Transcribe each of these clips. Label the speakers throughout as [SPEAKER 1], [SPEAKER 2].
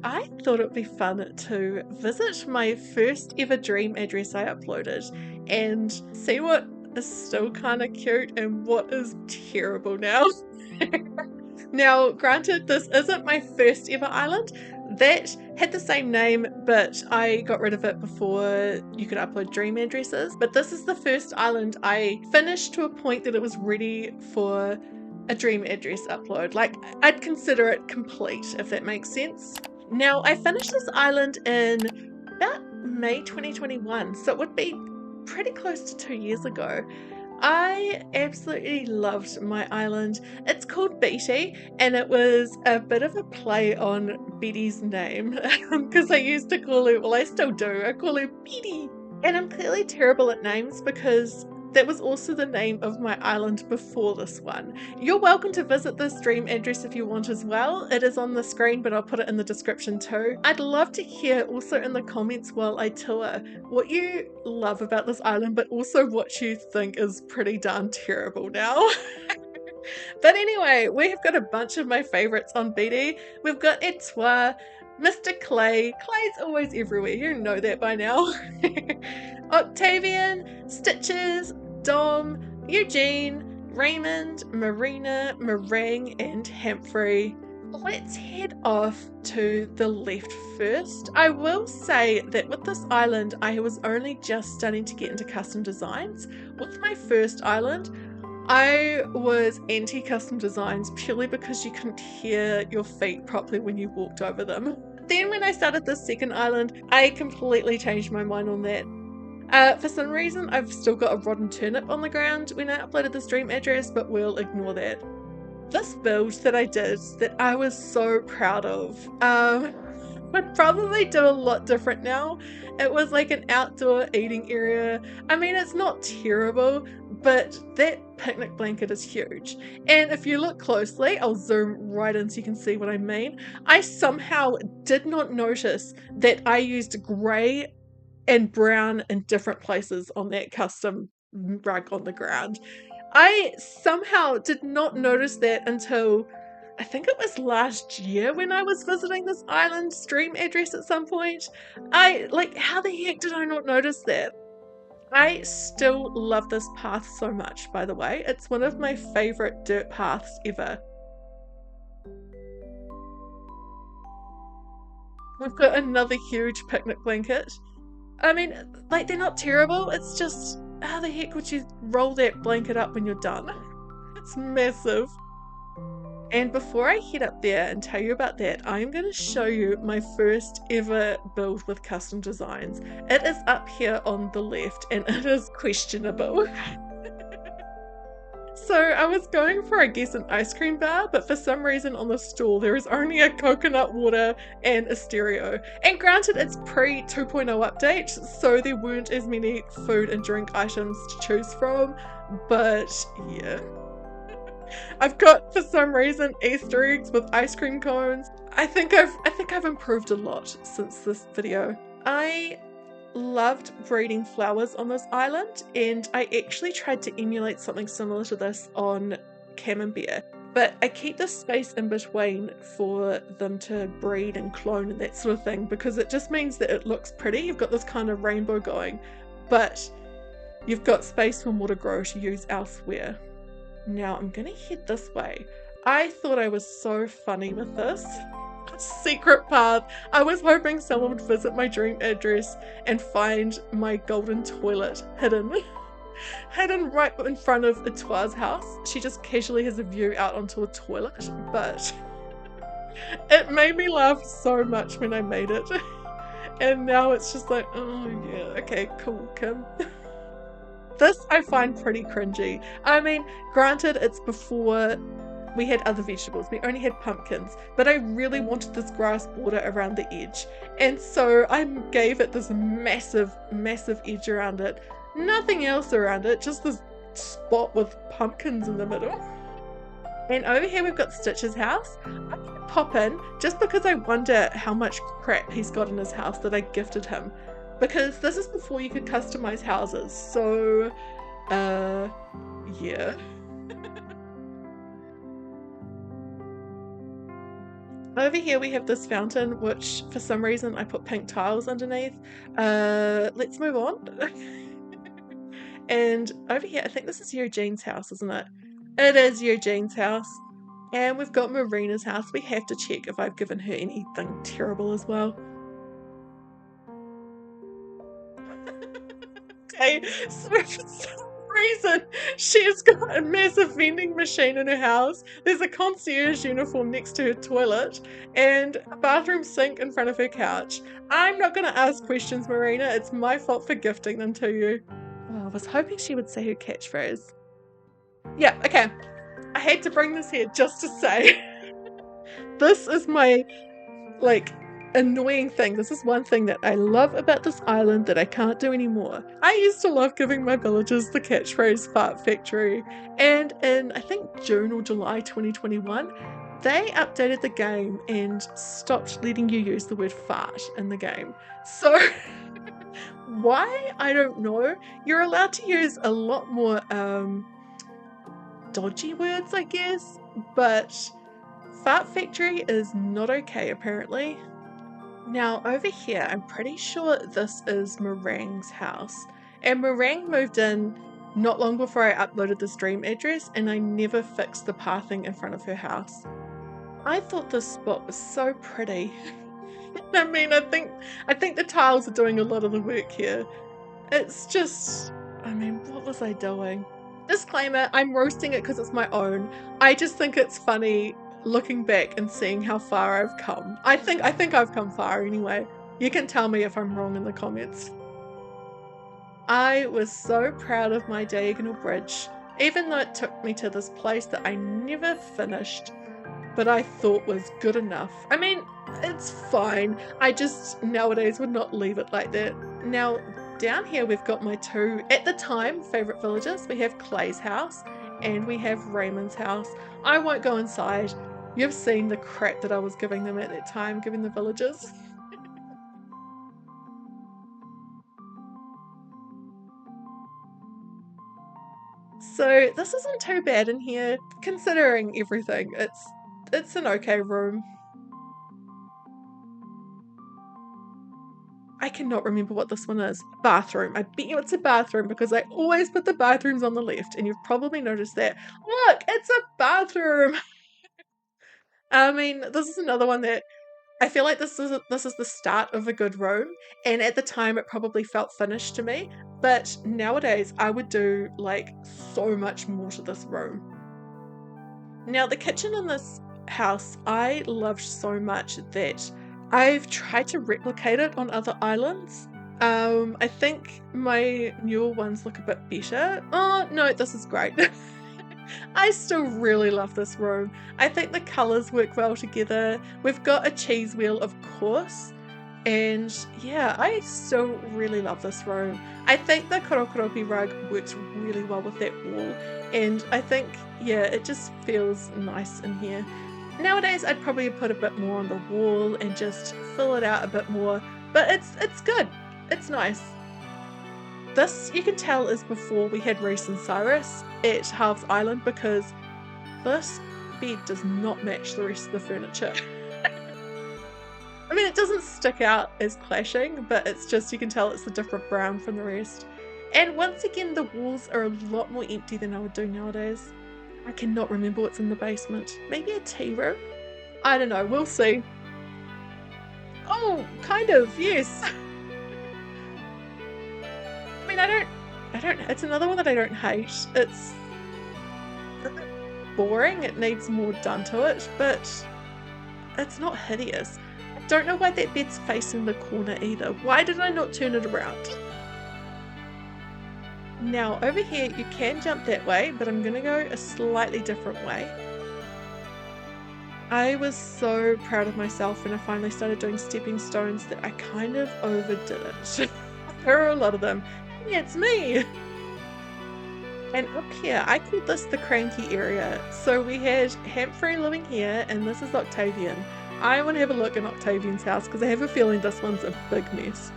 [SPEAKER 1] I thought it would be fun to visit my first ever dream address I uploaded and see what is still kind of cute and what is terrible now. Now, granted, this isn't my first ever island. That had the same name, but I got rid of it before you could upload dream addresses. But this is the first island I finished to a point that it was ready for a dream address upload. Like, I'd consider it complete, if that makes sense. Now, I finished this island in about May 2021, so it would be pretty close to 2 years ago. I absolutely loved my island. It's called Beety, and it was a bit of a play on Beety's name because I used to call her, well, I still do, I call her Beety. And I'm clearly terrible at names because that was also the name of my island before this one. You're welcome to visit this dream address if you want as well. It is on the screen, but I'll put it in the description too. I'd love to hear also in the comments while I tour what you love about this island, but also what you think is pretty darn terrible now. But anyway, we've got a bunch of my favorites on Beety. We've got Etoile, Mr. Clay. Clay's always everywhere, you know that by now. Octavian, Stitches, Dom, Eugene, Raymond, Marina, Meringue, and Humphrey. Let's head off to the left first. I will say that with this island, I was only just starting to get into custom designs. With my first island, I was anti-custom designs purely because you couldn't hear your feet properly when you walked over them. Then when I started this second island, I completely changed my mind on that. For some reason, I've still got a rotten turnip on the ground when I uploaded this dream address, but we'll ignore that. This build that I did, that I was so proud of, would probably do a lot different now. It was like an outdoor eating area. I mean, it's not terrible, but that picnic blanket is huge. And if you look closely, I'll zoom right in so you can see what I mean. I somehow did not notice that I used grey and brown in different places on that custom rug on the ground. I somehow did not notice that until I think it was last year when I was visiting this island stream address at some point. How the heck did I not notice that? I still love this path so much, by the way. It's one of my favorite dirt paths ever. We've got another huge picnic blanket. I mean, like, they're not terrible. It's just, how the heck would you roll that blanket up when you're done? It's massive. And before I head up there and tell you about that, I'm going to show you my first ever build with custom designs. It is up here on the left and it is questionable. So I was going for, I guess, an ice cream bar, but for some reason on the stall there is only a coconut water and a stereo. And granted, it's pre 2.0 update, so there weren't as many food and drink items to choose from, but yeah. I've got, for some reason, Easter eggs with ice cream cones. I think I've improved a lot since this video. I loved breeding flowers on this island, and I actually tried to emulate something similar to this on Camembert, but I keep the space in between for them to breed and clone and that sort of thing because it just means that it looks pretty. You've got this kind of rainbow going, but you've got space for more to grow to use elsewhere. Now I'm gonna head this way. I thought I was so funny with this. Secret path. I was hoping someone would visit my dream address and find my golden toilet hidden right in front of Etoile's house. She just casually has a view out onto a toilet, but it made me laugh so much when I made it. And now it's just like, oh yeah, okay, cool, Kim. This I find pretty cringy. I mean, granted, it's before we had other vegetables. We only had pumpkins, but I really wanted this grass border around the edge. And so I gave it this massive, massive edge around it. Nothing else around it, just this spot with pumpkins in the middle. And over here we've got Stitch's house. I'm gonna pop in just because I wonder how much crap he's got in his house that I gifted him. Because this is before you could customize houses, so, yeah. Over here we have this fountain, which for some reason I put pink tiles underneath. Let's move on. And over here, I think this is Eugene's house, isn't it? It is Eugene's house. And we've got Marina's house. We have to check if I've given her anything terrible as well. Okay, so for some reason, she's got a massive vending machine in her house. There's a concierge uniform next to her toilet and a bathroom sink in front of her couch. I'm not going to ask questions, Marina. It's my fault for gifting them to you. Oh, I was hoping she would say her catchphrase. Yeah, okay. I had to bring this here just to say this is my, like, annoying thing. This is one thing that I love about this island that I can't do anymore. I used to love giving my villagers the catchphrase Fart Factory, and in I think June or July 2021 they updated the game and stopped letting you use the word fart in the game. So why? I don't know. You're allowed to use a lot more dodgy words, I guess, but Fart Factory is not okay apparently. Now over here, I'm pretty sure this is Meringue's house. And Meringue moved in not long before I uploaded the stream address, and I never fixed the pathing in front of her house. I thought this spot was so pretty. I mean, I think the tiles are doing a lot of the work here. It's just, I mean, what was I doing? Disclaimer, I'm roasting it because it's my own. I just think it's funny looking back and seeing how far I've come. I think I've come far anyway. You can tell me if I'm wrong in the comments. I was so proud of my diagonal bridge, even though it took me to this place that I never finished, but I thought was good enough. I mean, it's fine. I just nowadays would not leave it like that. Now, down here we've got my two, at the time, favourite villagers. We have Clay's house and we have Raymond's house. I won't go inside. You've seen the crap that I was giving them at that time, giving the villagers. So this isn't too bad in here, considering everything. It's an okay room. I cannot remember what this one is. Bathroom. I bet you it's a bathroom because I always put the bathrooms on the left, and you've probably noticed that. Look, it's a bathroom! I mean, this is another one that I feel like this is the start of a good room, and at the time it probably felt finished to me, but nowadays I would do like so much more to this room. Now the kitchen in this house I loved so much that I've tried to replicate it on other islands. I think my newer ones look a bit better. Oh no, this is great. I still really love this room. I think the colours work well together. We've got a cheese wheel, of course. And yeah, I still really love this room. I think the korokoropi rug works really well with that wall. And I think, yeah, it just feels nice in here. Nowadays, I'd probably put a bit more on the wall and just fill it out a bit more. But it's good. It's nice. This, you can tell, is before we had Reese and Cyrus at Halves Island because this bed does not match the rest of the furniture. I mean, it doesn't stick out as clashing, but it's just, you can tell it's a different brown from the rest. And once again, the walls are a lot more empty than I would do nowadays. I cannot remember what's in the basement. Maybe a tea room? I don't know, we'll see. Oh, kind of, yes. I mean, I don't, it's another one that I don't hate. It's a bit boring, it needs more done to it, but it's not hideous. I don't know why that bed's facing the corner either. Why did I not turn it around? Now, over here, you can jump that way, but I'm gonna go a slightly different way. I was so proud of myself when I finally started doing stepping stones that I kind of overdid it. There are a lot of them. Yeah, it's me! And up here, I called this the cranky area. So we had Humphrey living here, and this is Octavian. I want to have a look in Octavian's house because I have a feeling this one's a big mess.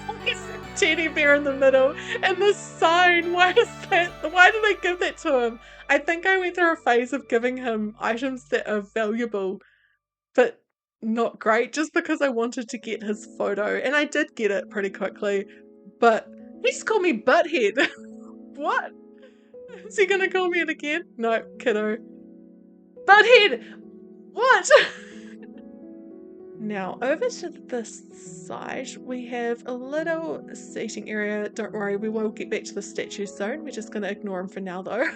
[SPEAKER 1] Why is it teddy bear in the middle, and the sign, why is that? Why did I give that to him? I think I went through a phase of giving him items that are valuable, but not great, just because I wanted to get his photo, and I did get it pretty quickly, but he just called me butthead. What? Is he gonna call me it again? No, kiddo. Butthead! What? Now, over to this side, we have a little seating area. Don't worry, we will get back to the statue soon. We're just going to ignore him for now, though.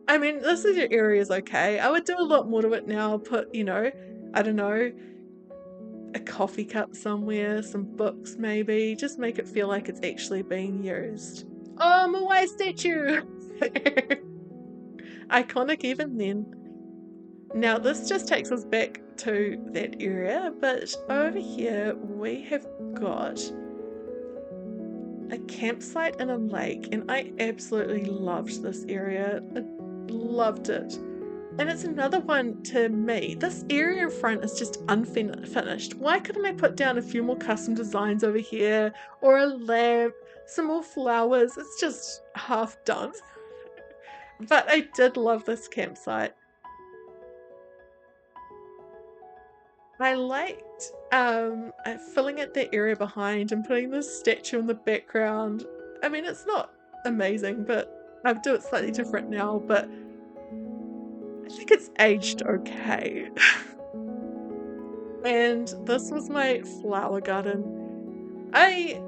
[SPEAKER 1] I mean, this area is okay. I would do a lot more to it now. Put, you know, I don't know, a coffee cup somewhere, some books maybe. Just make it feel like it's actually being used. Oh, Moai statue! Iconic even then. Now this just takes us back to that area, but over here we have got a campsite in a lake, and I absolutely loved this area. I loved it. And it's another one to me. This area in front is just unfinished. Why couldn't I put down a few more custom designs over here, or a lamp, some more flowers? It's just half done. But I did love this campsite. I liked filling out the area behind and putting this statue in the background. I mean, it's not amazing, but I do it slightly different now, but I think it's aged okay. And this was my flower garden. I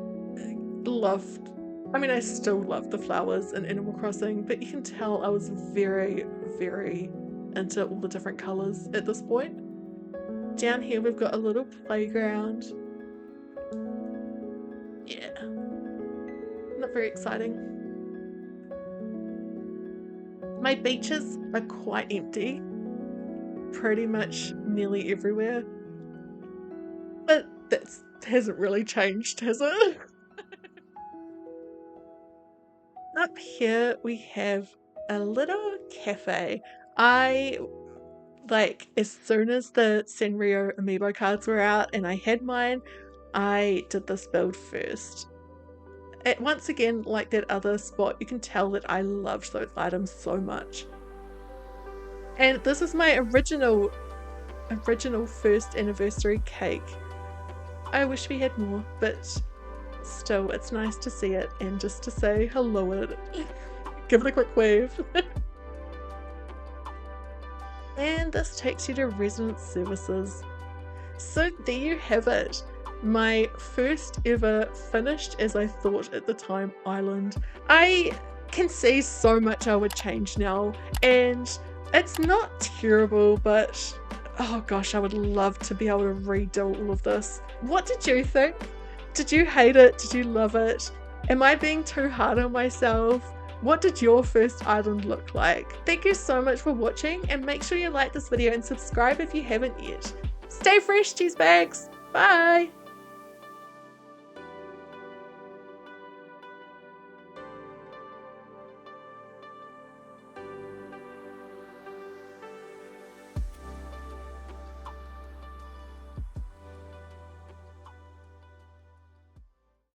[SPEAKER 1] still love the flowers in Animal Crossing, but you can tell I was very, very into all the different colours at this point. Down here we've got a little playground. Yeah. Not very exciting. My beaches are quite empty. Pretty much nearly everywhere. But that hasn't really changed, has it? Up here we have a little cafe. As soon as the Sanrio amiibo cards were out and I had mine, I did this build first. Once again, like that other spot, you can tell that I loved those items so much. And this is my original first anniversary cake. I wish we had more, but still, it's nice to see it and just to say hello at it. Give it a quick wave. And this takes you to resident services. So there you have it. My first ever finished as I thought at the time island. I can see so much I would change now, and it's not terrible, but oh gosh, I would love to be able to redo all of this. What did you think? Did you hate it? Did you love it? Am I being too hard on myself? What did your first island look like? Thank you so much for watching, and make sure you like this video and subscribe if you haven't yet. Stay fresh, cheese bags! Bye!